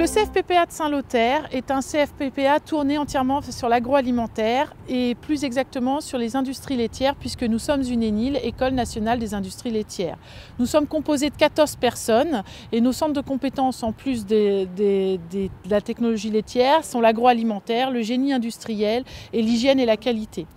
le CFPPA de Saint-Lothaire est un CFPPA tourné entièrement sur l'agroalimentaire et plus exactement sur les industries laitières puisque nous sommes une ENIL, École nationale des industries laitières. Nous sommes composés de 14 personnes et nos centres de compétences en plus de la technologie laitière sont l'agroalimentaire, le génie industriel et l'hygiène et la qualité.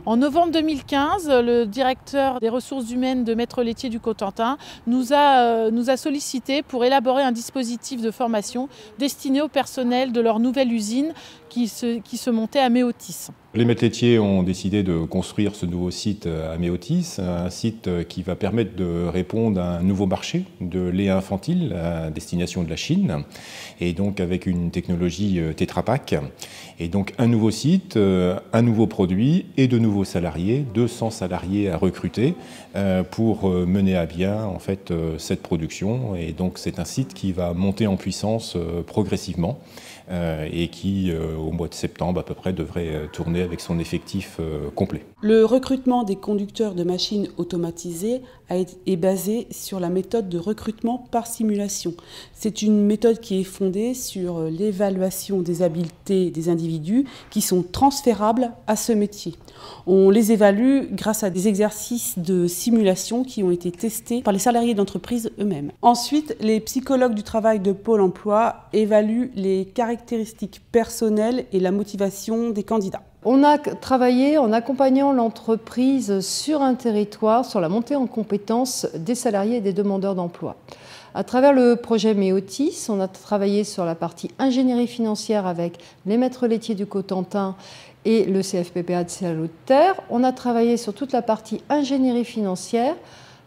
En novembre 2015, le directeur des ressources humaines de Maître Laitier du Cotentin nous a sollicité pour élaborer un dispositif de formation destiné au personnel de leur nouvelle usine qui se montait à Méotis. Les maîtres laitiers ont décidé de construire ce nouveau site à Méotis, un site qui va permettre de répondre à un nouveau marché de lait infantile à destination de la Chine, et donc avec une technologie Tetra Pak. Et donc un nouveau site, un nouveau produit et de nouveaux salariés, 200 salariés à recruter pour mener à bien en fait cette production. Et donc c'est un site qui va monter en puissance progressivement et qui au mois de septembre à peu près devrait tourner avec son effectif complet. Le recrutement des conducteurs de machines automatisées est basé sur la méthode de recrutement par simulation. C'est une méthode qui est fondée sur l'évaluation des habiletés des individus qui sont transférables à ce métier. On les évalue grâce à des exercices de simulation qui ont été testés par les salariés d'entreprise eux-mêmes. Ensuite, les psychologues du travail de Pôle emploi évaluent les caractéristiques personnelles et la motivation des candidats. On a travaillé en accompagnant l'entreprise sur un territoire, sur la montée en compétences des salariés et des demandeurs d'emploi. À travers le projet Méotis, on a travaillé sur la partie ingénierie financière avec les maîtres laitiers du Cotentin et le CFPPA de Saint-Lothaire. On a travaillé sur toute la partie ingénierie financière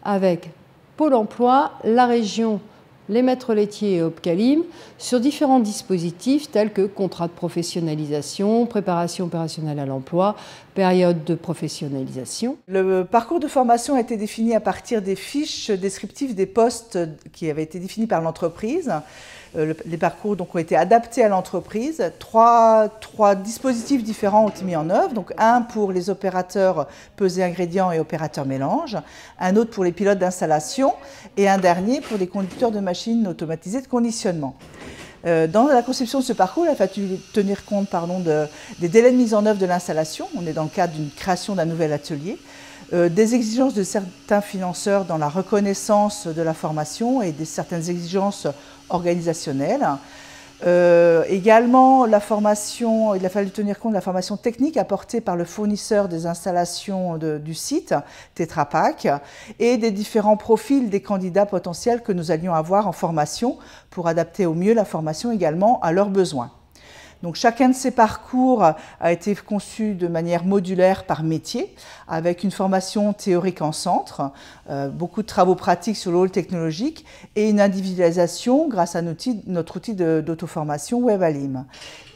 avec Pôle emploi, la région, les maîtres laitiers et Opcalim sur différents dispositifs tels que contrat de professionnalisation, préparation opérationnelle à l'emploi, période de professionnalisation. Le parcours de formation a été défini à partir des fiches descriptives des postes qui avaient été définis par l'entreprise. Les parcours donc, ont été adaptés à l'entreprise. Trois dispositifs différents ont été mis en œuvre. Donc, un pour les opérateurs pesées ingrédients et opérateurs mélange, un autre pour les pilotes d'installation et un dernier pour les conducteurs de machines automatisées de conditionnement. Dans la conception de ce parcours, il a fallu tenir compte des délais de mise en œuvre de l'installation. On est dans le cadre d'une création d'un nouvel atelier. Des exigences de certains financeurs dans la reconnaissance de la formation et certaines exigences organisationnelles. Également, la formation, il a fallu tenir compte de la formation technique apportée par le fournisseur des installations du site, Tetra Pak, et des différents profils des candidats potentiels que nous allions avoir en formation pour adapter au mieux la formation également à leurs besoins. Donc chacun de ces parcours a été conçu de manière modulaire par métier, avec une formation théorique en centre, beaucoup de travaux pratiques sur le hall technologique et une individualisation grâce à notre outil d'auto-formation WebAlim.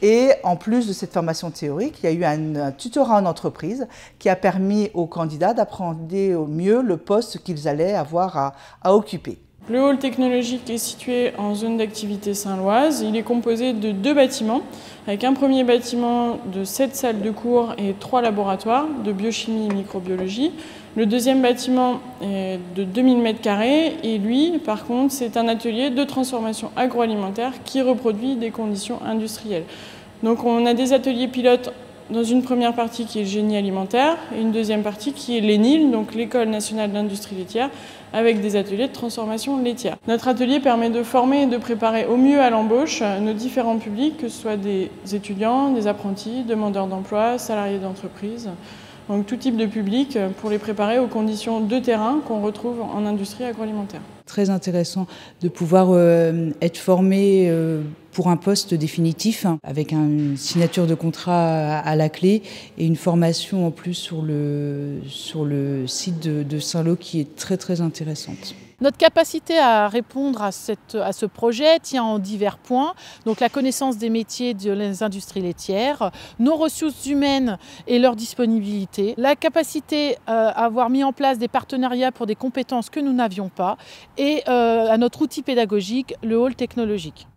Et en plus de cette formation théorique, il y a eu un tutorat en entreprise qui a permis aux candidats d'apprendre au mieux le poste qu'ils allaient avoir à occuper. Le hall technologique est situé en zone d'activité Saint-Loise. Il est composé de 2 bâtiments, avec un premier bâtiment de 7 salles de cours et 3 laboratoires de biochimie et microbiologie. Le deuxième bâtiment est de 2000 m² et lui, par contre, c'est un atelier de transformation agroalimentaire qui reproduit des conditions industrielles. Donc on a des ateliers pilotes dans une première partie qui est le génie alimentaire et une deuxième partie qui est l'ENIL, donc l'École nationale d'industrie laitière, avec des ateliers de transformation laitière. Notre atelier permet de former et de préparer au mieux à l'embauche nos différents publics, que ce soit des étudiants, des apprentis, demandeurs d'emploi, salariés d'entreprise, donc tout type de public pour les préparer aux conditions de terrain qu'on retrouve en industrie agroalimentaire. Très intéressant de pouvoir être formé pour un poste définitif avec une signature de contrat à la clé et une formation en plus sur le site de Saint-Lô qui est très intéressante. Notre capacité à répondre à ce projet tient en divers points, donc la connaissance des métiers des industries laitières, nos ressources humaines et leur disponibilité, la capacité à avoir mis en place des partenariats pour des compétences que nous n'avions pas et à notre outil pédagogique, le hall technologique.